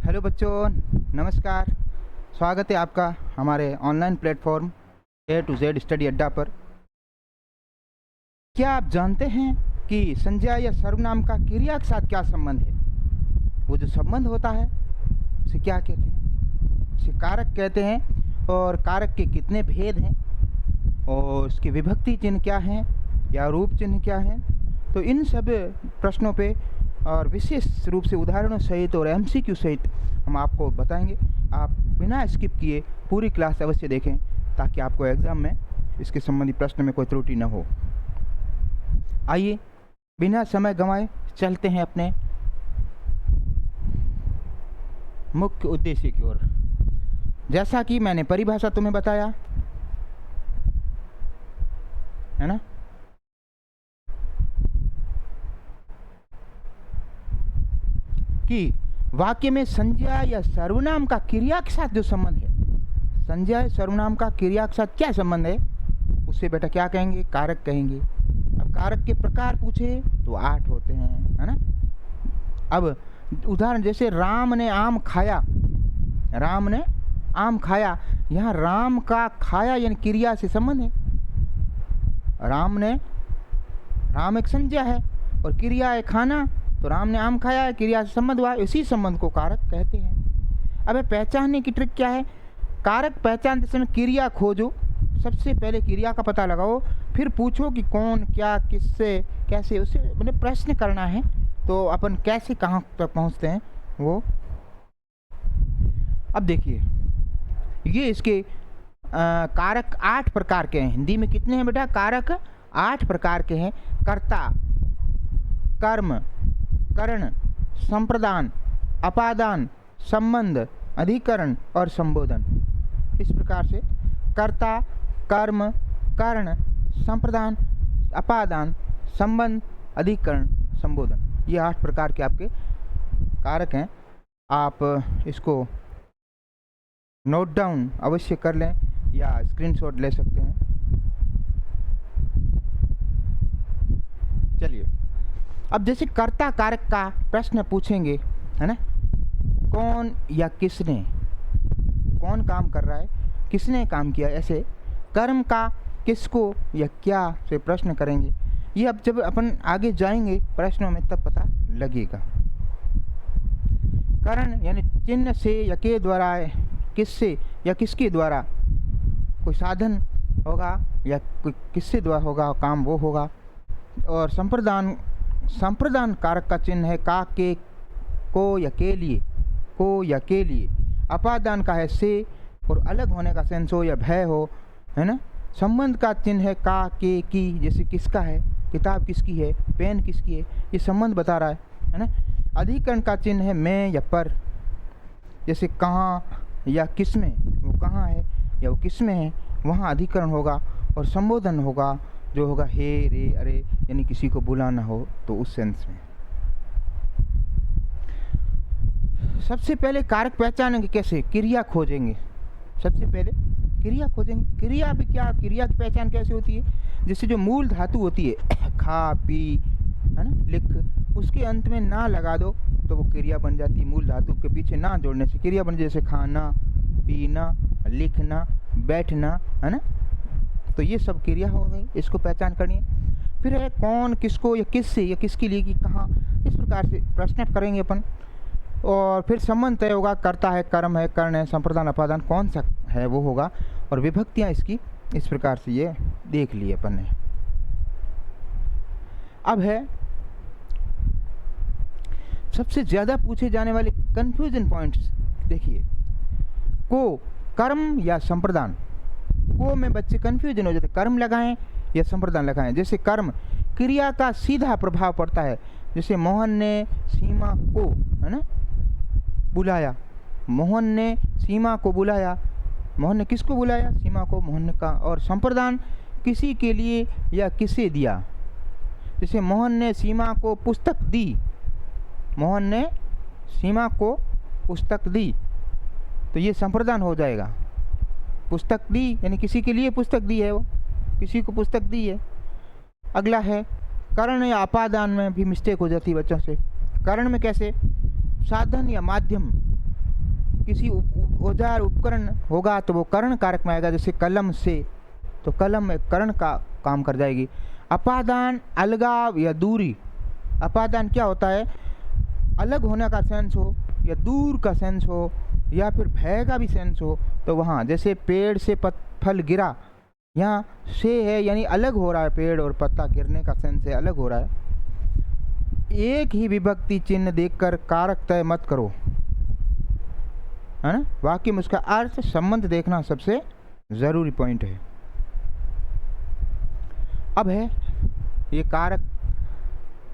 Hello बच्चों, नमस्कार। स्वागत है आपका हमारे online platform A to Z study अड्डा पर। क्या आप जानते हैं कि संज्ञा या सर्वनाम का क्रिया के साथ क्या संबंध है? वो जो संबंध होता है उसे क्या कहते हैं? उसे कारक कहते हैं। और कारक के कितने भेद हैं और उसके विभक्ति चिन्ह क्या हैं या रूप चिन्ह क्या हैं? तो इन सब प्रश्नों पे और विशेष रूप से उदाहरणों सहित और MCQ सहित हम आपको बताएंगे। आप बिना स्किप किए पूरी क्लास अवश्य देखें ताकि आपको एग्ज़ाम में इसके संबंधी प्रश्न में कोई त्रुटि न हो। आइए बिना समय गंवाए चलते हैं अपने मुख्य उद्देश्य की ओर। जैसा कि मैंने परिभाषा तुम्हें बताया है ना, कि वाक्य में संज्ञा या सर्वनाम का क्रिया के साथ जो संबंध है, संज्ञा या सर्वनाम का क्रिया के साथ क्या संबंध है, उससे बेटा क्या कहेंगे? कारक कहेंगे। अब कारक के प्रकार पूछे तो 8 होते हैं, है ना। अब उदाहरण जैसे राम ने आम खाया, राम ने आम खाया, यहाँ राम का खाया यानी क्रिया से संबंध है। राम एक संज्ञा है और क्रिया है खाना, तो राम ने आम खाया है, क्रिया से संबंध हुआ, इसी संबंध को कारक कहते हैं। अब पहचानने की ट्रिक क्या है? कारक पहचानते समय क्रिया खोजो, सबसे पहले क्रिया का पता लगाओ, फिर पूछो कि कौन, क्या, किससे, कैसे, उससे मतलब प्रश्न करना है। तो अपन कैसे कहाँ तक पहुँचते हैं वो। अब देखिए, ये इसके कारक 8 प्रकार के हैं। हिंदी में कितने हैं बेटा? कारक 8 प्रकार के हैं। कर्ता, कर्म, करण, संप्रदान, अपादान, संबंध, अधिकरण और संबोधन। इस प्रकार से कर्ता, कर्म, करण, संप्रदान, अपादान, संबंध, अधिकरण, संबोधन, ये 8 प्रकार के आपके कारक हैं। आप इसको नोट डाउन अवश्य कर लें या स्क्रीनशॉट ले सकते हैं। चलिए, अब जैसे कर्ता कारक का प्रश्न पूछेंगे, है ना, कौन या किसने, कौन काम कर रहा है, किसने काम किया, ऐसे कर्म का किसको या क्या से प्रश्न करेंगे। ये अब जब अपन आगे जाएंगे प्रश्नों में तब पता लगेगा। करण यानी चिन्ह से या के द्वारा, किससे या किसके द्वारा कोई साधन होगा या कोई किससे द्वारा होगा काम, वो होगा। और संप्रदान कारक का चिन्ह है का, के, को या के लिए, को या के लिए। अपादान का है से और अलग होने का सेंस हो या भय हो, है ना। संबंध का चिन्ह है का, के, की, जैसे किसका है, किताब किसकी है, पेन किसकी है, ये संबंध बता रहा है ना। अधिकरण का चिन्ह है मैं या पर, जैसे कहाँ या किस में, वो कहाँ है या वो किस में है, वहाँ अधिकरण होगा। और संबोधन होगा जो होगा हे, रे, अरे, यानी किसी को बुलाना हो तो उस सेंस में। सबसे पहले कारक पहचानेंगे कैसे? क्रिया खोजेंगे। सबसे पहले क्रिया खोजेंगे। क्रिया भी क्या, क्रिया की पहचान कैसे होती है? जैसे जो मूल धातु होती है, खा, पी, है ना, लिख, उसके अंत में ना लगा दो तो वो क्रिया बन जाती है। मूल धातु के पीछे ना जोड़ने से क्रिया बन, जैसे खाना, पीना, लिखना, बैठना, है ना। तो ये सब क्रिया हो गई, इसको पहचान करनी है। फिर है कौन, किसको या किससे या किसके लिए, कि कहाँ, इस प्रकार से प्रश्न करेंगे अपन। और फिर संबंध तय होगा, कर्ता है, कर्म है, कर्ण है, संप्रदान, अपादान, कौन सा है वो होगा। और विभक्तियाँ इसकी इस प्रकार से ये देख लिए अपन ने। अब है सबसे ज़्यादा पूछे जाने वाले कंफ्यूजन पॉइंट्स। देखिए, को, कर्म या संप्रदान। को में बच्चे कंफ्यूजन हो जाते, कर्म लगाएं या संप्रदान लगाएं। जैसे कर्म, क्रिया का सीधा प्रभाव पड़ता है, जैसे मोहन ने सीमा को, है ना, बुलाया। मोहन ने सीमा को बुलाया, मोहन ने किसको बुलाया? सीमा को, मोहन ने का। और संप्रदान, किसी के लिए या किसे दिया, जैसे मोहन ने सीमा को पुस्तक दी, मोहन ने सीमा को पुस्तक दी, तो ये संप्रदान हो जाएगा। पुस्तक दी यानी किसी के लिए पुस्तक दी है, वो किसी को पुस्तक दी है। अगला है करण या अपादान में भी मिस्टेक हो जाती है बच्चों से। करण में कैसे? साधन या माध्यम, किसी औजार उपकरण होगा तो वो करण कारक में आएगा, जैसे कलम से, तो कलम में करण का काम कर जाएगी। अपादान, अलगाव या दूरी। अपादान क्या होता है? अलग होने का सेंस हो या दूर का सेंस हो या फिर भय का भी सेंस हो, तो वहाँ जैसे पेड़ से फल गिरा, यहाँ से है यानी अलग हो रहा है, पेड़ और पत्ता गिरने का सेंस है, अलग हो रहा है। एक ही विभक्ति चिन्ह देखकर कारक तय मत करो, है ना। वाक्य में उसका अर्थ संबंध देखना सबसे जरूरी पॉइंट है। अब है ये कारक,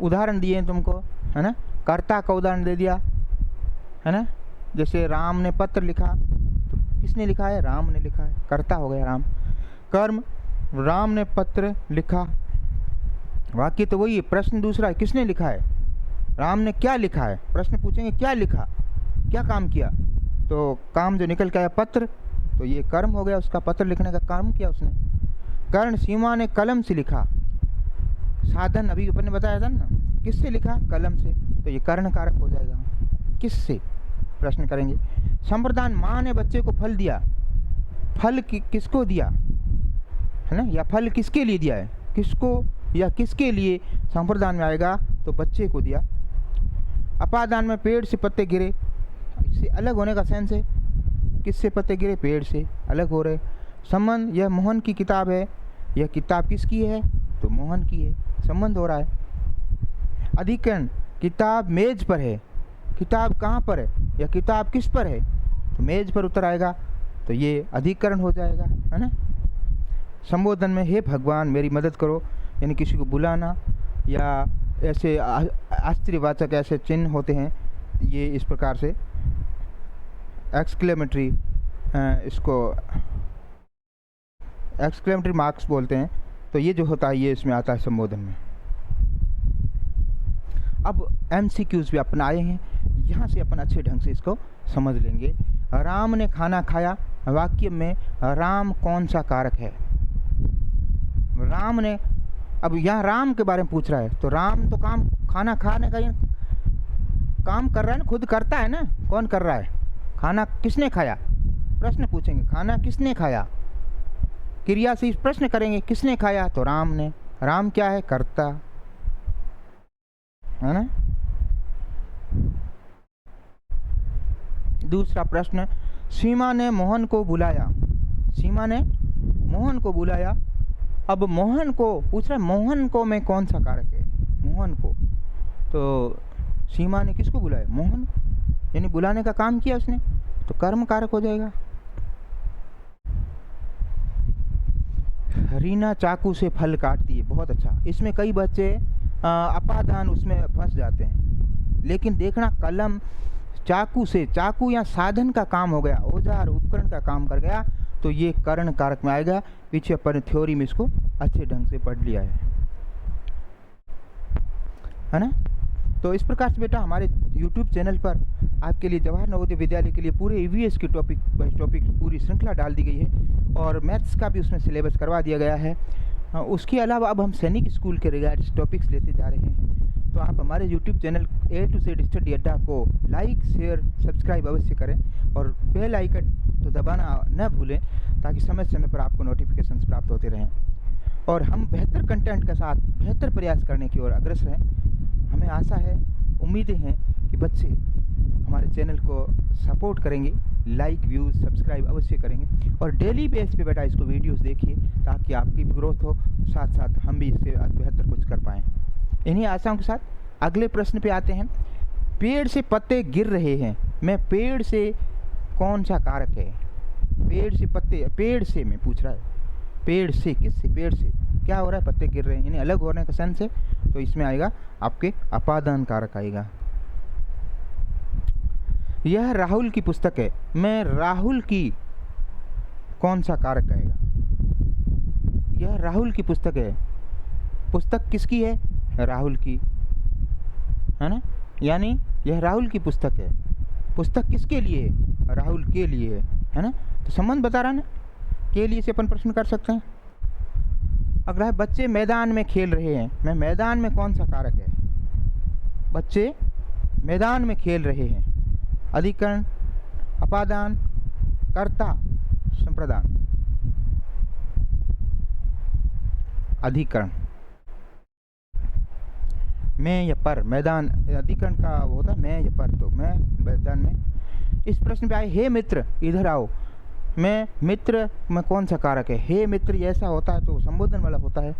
उदाहरण दिए हैं तुमको, है ना। कर्ता का उदाहरण दे दिया, है ना। जैसे राम ने पत्र लिखा, तो किसने लिखा है? राम ने लिखा है, कर्ता हो गया राम। कर्म, राम ने पत्र लिखा, वाक्य तो वही है। प्रश्न दूसरा है, किसने लिखा है? राम ने क्या लिखा है? प्रश्न पूछेंगे क्या लिखा, क्या काम किया, तो काम जो निकल के आया पत्र, तो ये कर्म हो गया उसका, पत्र लिखने का काम किया उसने। कर्ण, सीमा ने कलम से लिखा। साधन अभी अपन ने बताया था ना, किससे लिखा? कलम से, तो ये कर्ण कारक हो जाएगा। किससे? प्रश्न करेंगे। संप्रदान, माँ ने बच्चे को फल दिया। फल किसको दिया, है ना, या फल किसके लिए दिया है, किसको या किसके लिए संप्रदान में आएगा, तो बच्चे को दिया। अपादान में पेड़ से पत्ते गिरे, इससे अलग होने का सेंस है। किससे पत्ते गिरे? पेड़ से, अलग हो रहे। संबंध, यह मोहन की किताब है। यह किताब किसकी है? तो मोहन की है, संबंध हो रहा है। अधिकरण, किताब मेज पर है। किताब कहाँ पर है या किताब किस पर है? तो मेज पर उतर आएगा, तो ये अधिकरण हो जाएगा, है ना। संबोधन में, हे भगवान मेरी मदद करो, यानी किसी को बुलाना, या ऐसे आश्चर्यवाचक ऐसे चिन्ह होते हैं, ये इस प्रकार से एक्सक्लेमेटरी, इसको एक्सक्लेमेटरी मार्क्स बोलते हैं। तो ये जो होता है ये इसमें आता है संबोधन में। अब MCQs भी अपन आए हैं, यहाँ से अपन अच्छे ढंग से इसको समझ लेंगे। राम ने खाना खाया, वाक्य में राम कौन सा कारक है? राम ने, अब यहाँ राम के बारे में पूछ रहा है, तो राम तो काम, खाना खाने का काम कर रहा है ना, खुद करता है ना। कौन कर रहा है? खाना किसने खाया? प्रश्न पूछेंगे, खाना किसने खाया, क्रिया से प्रश्न करेंगे, किसने खाया? तो राम ने। राम क्या है? कर्ता, है ना। दूसरा प्रश्न, सीमा ने मोहन को बुलाया। सीमा ने मोहन को बुलाया। अब मोहन को पूछ रहा है, मोहन को में कौन सा कारक है? मोहन को, तो सीमा ने किसको बुलाया? मोहन को, यानी बुलाने का काम किया उसने, तो कर्म कारक हो जाएगा। रीना चाकू से फल काटती है, बहुत अच्छा। इसमें कई बच्चे अपादान उसमें फंस जाते हैं, लेकिन देखना कलम चाकू से, चाकू या साधन का काम हो गया, औजार उपकरण का काम कर गया, तो ये कर्ण कारक में आएगा। पीछे अपन थ्योरी में इसको अच्छे ढंग से पढ़ लिया है ना। तो इस प्रकार से बेटा हमारे YouTube चैनल पर आपके लिए जवाहर नवोदय विद्यालय के लिए पूरे EVS की टॉपिक बाई टॉपिक पूरी श्रृंखला डाल दी गई है, और मैथ्स का भी उसमें सिलेबस करवा दिया गया है। उसके अलावा अब हम सैनिक स्कूल के रिगार्ड्स टॉपिक्स लेते जा रहे हैं। तो आप हमारे YouTube channel A to Z study अड्डा को लाइक, शेयर, सब्सक्राइब अवश्य करें, और बेल आइकन तो दबाना न भूलें, ताकि समय समय पर आपको नोटिफिकेशंस प्राप्त होते रहें, और हम बेहतर कंटेंट के साथ बेहतर प्रयास करने की ओर अग्रसर हैं। हमें आशा है, उम्मीदें हैं कि बच्चे हमारे चैनल को सपोर्ट करेंगे, लाइक, व्यूज़, सब्सक्राइब अवश्य करेंगे, और डेली बेस पे बेटा इसको वीडियोस देखिए, ताकि आपकी ग्रोथ हो, साथ साथ हम भी इससे बेहतर कुछ कर पाएँ। इन्हीं आशाओं के साथ अगले प्रश्न पे आते हैं। पेड़ से पत्ते गिर रहे हैं, मैं पेड़ से कौन सा कारक है? पेड़ से पत्ते, पेड़ से मैं पूछ रहा है, पेड़ से किससे? पेड़ से क्या हो रहा है? पत्ते गिर रहे हैं, यानी अलग होने का सेंस है, तो इसमें आएगा आपके अपादान कारक आएगा। यह राहुल की पुस्तक है, मैं राहुल की कौन सा कारक आएगा? यह राहुल की पुस्तक है, पुस्तक किसकी है? राहुल की, है ना, यानी यह राहुल की पुस्तक है। पुस्तक किसके लिए है? राहुल के लिए है ना, तो संबंध बता रहा ना, के लिए से अपन प्रश्न कर सकते हैं। अगला है, बच्चे मैदान में खेल रहे हैं, मैं मैदान में कौन सा कारक है? बच्चे मैदान में खेल रहे हैं। अधिकरण अपादान, कर्ता, संप्रदान, अधिकरण। मैं या पर, मैदान अधिकरण का वो होता है मैं या पर, तो मैं मैदान में। इस प्रश्न पे आए, हे मित्र इधर आओ। मैं मित्र में कौन सा कारक है? हे मित्र ये ऐसा होता है तो संबोधन वाला होता है,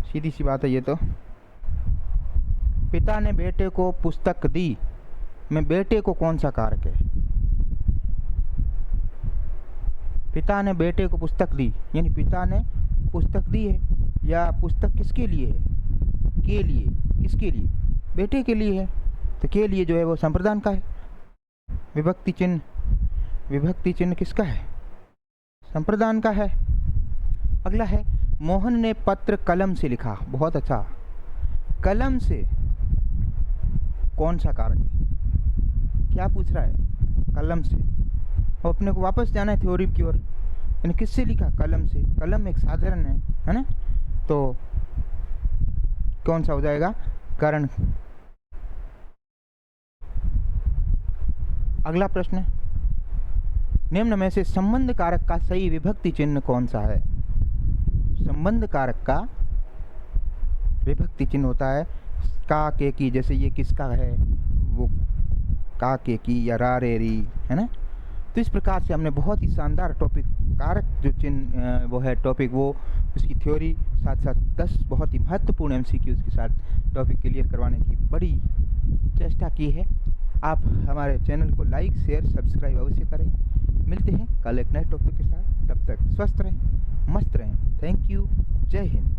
सीधी सी बात है ये तो। पिता ने बेटे को पुस्तक दी, में बेटे को कौन सा कारक है? पिता ने बेटे को पुस्तक दी, यानी पिता ने पुस्तक दी है, या पुस्तक किसके लिए है? के लिए। किसके लिए? बेटे के लिए है, तो के लिए जो है वो संप्रदान का है। विभक्ति चिन्ह, विभक्ति चिन्ह किसका है? संप्रदान का है। अगला है, मोहन ने पत्र कलम से लिखा। बहुत अच्छा, कलम से कौन सा कारक है? क्या पूछ रहा है? कलम से। और अपने को वापस जाना है थ्योरी की ओर, यानी किससे लिखा? कलम से। कलम एक साधारण है ना, तो कौन सा हो जाएगा? करण। अगला प्रश्न, निम्न में से संबंध कारक का सही विभक्ति चिन्ह कौन सा है? संबंध कारक का विभक्ति चिन्ह होता है का, के, की। जैसे ये किसका है? वो का, के, की या रा, रे, री, है ना। तो इस प्रकार से हमने बहुत ही शानदार टॉपिक, कारक जो चिन्ह वो है टॉपिक, वो उसकी थ्योरी साथ साथ 10 बहुत ही महत्वपूर्ण एमसीक्यूज के साथ टॉपिक क्लियर करवाने की बड़ी चेष्टा की है। आप हमारे चैनल को लाइक, शेयर, सब्सक्राइब अवश्य करें। मिलते हैं कल एक नए टॉपिक के साथ, तब तक स्वस्थ रहें, मस्त रहें। Thank you. जय हिंद।